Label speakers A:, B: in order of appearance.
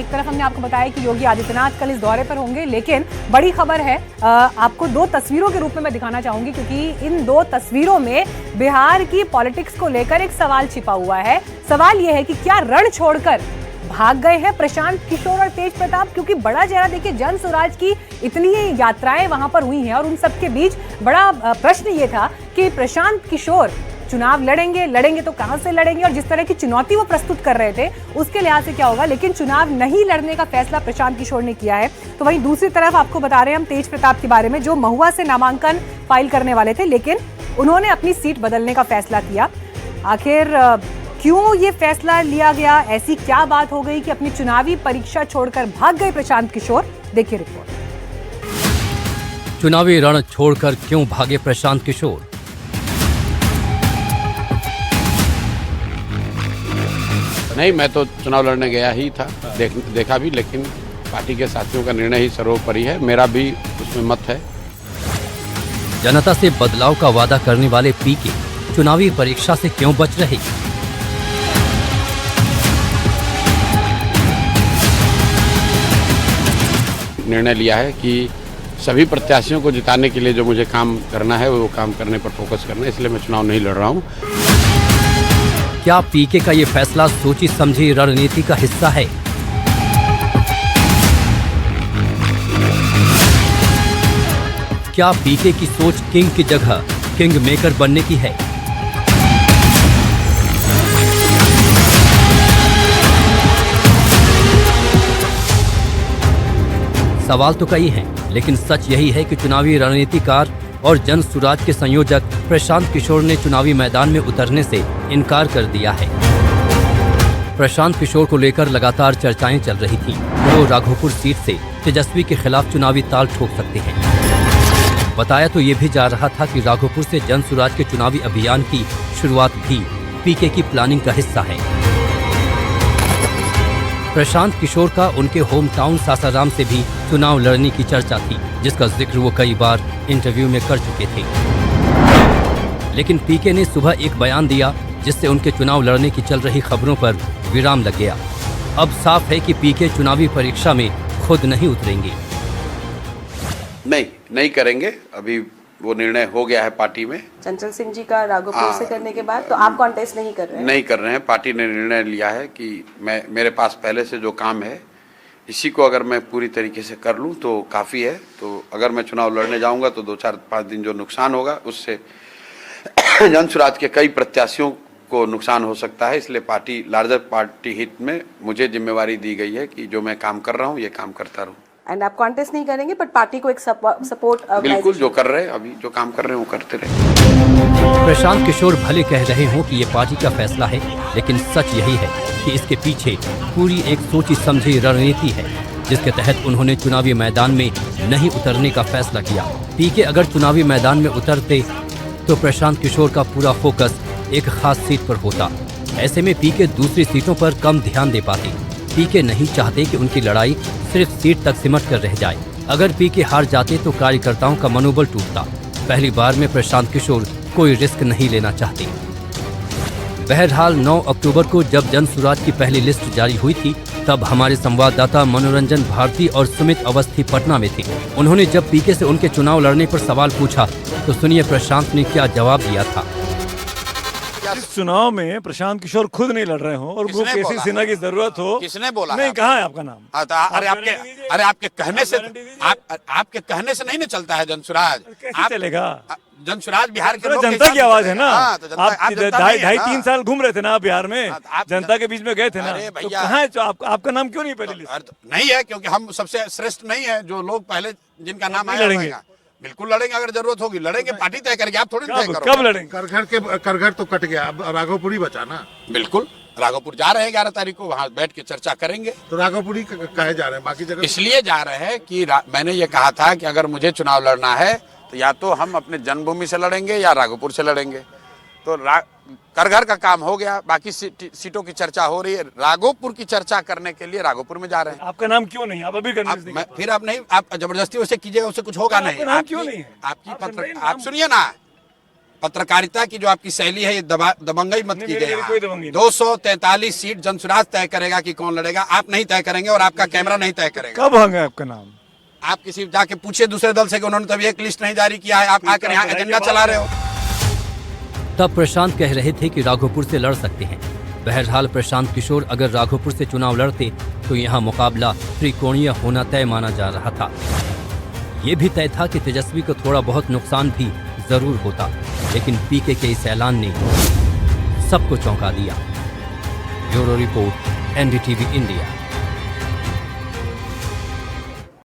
A: एक तरफ हमने आपको बताया कि योगी आदित्यनाथ कल इस दौरे पर होंगे, लेकिन बड़ी खबर है, आपको दो तस्वीरों के रूप में मैं दिखाना चाहूंगी, क्योंकि इन दो तस्वीरों में बिहार की पॉलिटिक्स को लेकर एक सवाल छिपा हुआ है। सवाल यह है कि क्या रण छोड़कर भाग गए हैं प्रशांत किशोर और तेज प्रताप? क्योंकि बड़ा चेहरा देखिए, जन स्वराज की इतनी यात्राएं वहां पर हुई हैं और उन सबके बीच बड़ा प्रश्न ये था कि प्रशांत किशोर चुनाव लड़ेंगे तो कहां से लड़ेंगे, और जिस तरह की चुनौती वो प्रस्तुत कर रहे थे उसके लिहाज से क्या होगा। लेकिन चुनाव नहीं लड़ने का फैसला प्रशांत किशोर ने किया है। तो वहीं दूसरी तरफ आपको बता रहे हैं हम तेज प्रताप के बारे में, जो महुआ से नामांकन फाइल करने वाले थे, लेकिन उन्होंने अपनी सीट बदलने का फैसला किया। आखिर क्यों ये फैसला लिया गया, ऐसी क्या बात हो गई कि अपनी चुनावी परीक्षा छोड़कर भाग गए प्रशांत किशोर? देखिए रिपोर्ट।
B: चुनावी रण छोड़कर क्यों भागे प्रशांत किशोर?
C: नहीं, मैं तो चुनाव लड़ने गया ही था, देखा भी, लेकिन पार्टी के साथियों का निर्णय ही सर्वोपरि है, मेरा भी उसमें मत है।
B: जनता से बदलाव का वादा करने वाले पीके चुनावी परीक्षा से क्यों बच रहे?
C: निर्णय लिया है कि सभी प्रत्याशियों को जिताने के लिए जो मुझे काम करना है वो काम करने पर फोकस करना है, इसलिए मैं चुनाव नहीं लड़ रहा हूँ।
B: क्या पीके का ये फैसला सोची समझी रणनीति का हिस्सा है? क्या पीके की सोच किंग की जगह किंग मेकर बनने की है? सवाल तो कई हैं, लेकिन सच यही है कि चुनावी रणनीतिकार और जन सुराज के संयोजक प्रशांत किशोर ने चुनावी मैदान में उतरने से इनकार कर दिया है। प्रशांत किशोर को लेकर लगातार चर्चाएं चल रही थीं। वो राघोपुर सीट से तेजस्वी के खिलाफ चुनावी ताल ठोक सकते हैं। बताया तो ये भी जा रहा था कि राघोपुर से जन सुराज के चुनावी अभियान की शुरुआत भी पीके की प्लानिंग का हिस्सा है। प्रशांत किशोर का उनके होम टाउन सासाराम से भी चुनाव लड़ने की चर्चा थी, जिसका जिक्र वो कई बार इंटरव्यू में कर चुके थे। लेकिन पीके ने सुबह एक बयान दिया जिससे उनके चुनाव लड़ने की चल रही खबरों पर विराम लग गया। अब साफ है कि पीके चुनावी परीक्षा में खुद नहीं उतरेंगे।
C: नहीं करेंगे, अभी वो निर्णय हो गया है पार्टी में।
D: चंचल सिंह जी का राघोपुर से करने के बाद तो आप कॉन्टेस्ट नहीं कर रहे हैं?
C: नहीं कर रहे हैं, पार्टी ने निर्णय लिया है कि मेरे पास पहले से जो काम है इसी को अगर मैं पूरी तरीके से कर लूं तो काफ़ी है। तो अगर मैं चुनाव लड़ने जाऊंगा तो 2-4-5 दिन जो नुकसान होगा उससे जन सुराज के कई प्रत्याशियों को नुकसान हो सकता है, इसलिए पार्टी लार्जर पार्टी हित में मुझे जिम्मेवारी दी गई है कि जो मैं काम कर रहा हूँ ये काम करता रहूँ।
D: एंड आप कॉन्टेस्ट नहीं करेंगे, बट पार्टी को एक सपोर्ट
C: बिल्कुल, जो कर रहे हैं अभी जो काम कर रहे हैं वो करते रहे।
B: प्रशांत किशोर भले कह रहे हों कि ये पार्टी का फैसला है, लेकिन सच यही है कि इसके पीछे पूरी एक सोची समझी रणनीति है, जिसके तहत उन्होंने चुनावी मैदान में नहीं उतरने का फैसला किया। पीके अगर चुनावी मैदान में उतरते तो प्रशांत किशोर का पूरा फोकस एक खास सीट पर होता। ऐसे में पीके दूसरी सीटों पर कम ध्यान दे पाते। पीके नहीं चाहते कि उनकी लड़ाई सिर्फ सीट तक सिमट कर रह जाए। अगर पीके हार जाते तो कार्यकर्ताओं का मनोबल टूटता। पहली बार में प्रशांत किशोर कोई रिस्क नहीं लेना चाहते। बहरहाल 9 अक्टूबर को जब जन सुराज की पहली लिस्ट जारी हुई थी, तब हमारे संवाददाता मनोरंजन भारती और सुमित अवस्थी पटना में थे। उन्होंने जब पीके से उनके चुनाव लड़ने पर सवाल पूछा तो सुनिए प्रशांत ने क्या जवाब दिया था।
E: इस चुनाव में प्रशांत किशोर खुद नहीं लड़ रहे हो और वो केसी सिन्हा की जरूरत हो।
F: किसने बोला?
E: नहीं, कहाँ है आपका नाम?
F: अरे आपके कहने से आपके कहने से नहीं ना चलता है जनसुराज।
E: कैसे चलेगा?
F: जनसुराज बिहार के लोग
E: जनता की आवाज है ना।
F: तो
E: आप 2.5-3 साल घूम रहे थे ना बिहार में, जनता के बीच में गए थे ना, तो कहाँ है? आपका नाम क्यों नहीं पहले लिस्ट?
F: नहीं है, क्योंकि हम सबसे श्रेष्ठ नहीं है। जो लोग पहले जिनका नाम आया
E: लड़ेंगे,
F: बिल्कुल लड़ेंगे, अगर जरूरत होगी लड़ेंगे। पार्टी तय करेगी, आप थोड़ी तय करोगे।
E: कब लड़ेंगे?
G: करघर तो कट गया, अब राघोपुरी बचा ना।
F: बिल्कुल, राघोपुर जा रहे हैं 11 तारीख को, वहाँ बैठ के चर्चा करेंगे।
G: तो राघोपुरी कहे जा रहे हैं, बाकी जगह
F: इसलिए जा रहे हैं कि मैंने ये कहा था कि अगर मुझे चुनाव लड़ना है तो या तो हम अपने जन्मभूमि से लड़ेंगे या राघोपुर से लड़ेंगे। तो करघर का काम हो गया, बाकी सीटों की चर्चा हो रही है। राघोपुर की चर्चा करने के लिए राघोपुर में जा रहे हैं।
E: आपका नाम क्यों नहीं? आप अभी
F: फिर आप नहीं, आप जबरदस्ती उसे कीजिएगा, उससे कुछ होगा नहीं।
E: नाम क्यों नहीं?
F: आपकी आप सुनिए ना, पत्रकारिता की जो आपकी शैली है ये दबंगई मत
E: नहीं,
F: कीजिए।
E: मेरी कोई दबंगई नहीं।
F: 243 सीट जनसुराज तय करेगा कि कौन लड़ेगा, आप नहीं तय करेंगे और आपका कैमरा नहीं तय करेगा।
E: कब भांगा आपका नाम?
F: आप किसी जाके पूछिए दूसरे दल से कि उन्होंने तभी एक लिस्ट नहीं जारी किया है, आप आकर यहाँ एजेंडा चला रहे हो।
B: तब प्रशांत कह रहे थे कि राघोपुर से लड़ सकते हैं। बहरहाल प्रशांत किशोर अगर राघोपुर से चुनाव लड़ते तो यहाँ मुकाबला त्रिकोणीय होना तय माना जा रहा था। ये भी तय था कि तेजस्वी को थोड़ा बहुत नुकसान भी जरूर होता, लेकिन पीके के इस ऐलान ने सबको चौंका दिया। Bureau report, NDTV India.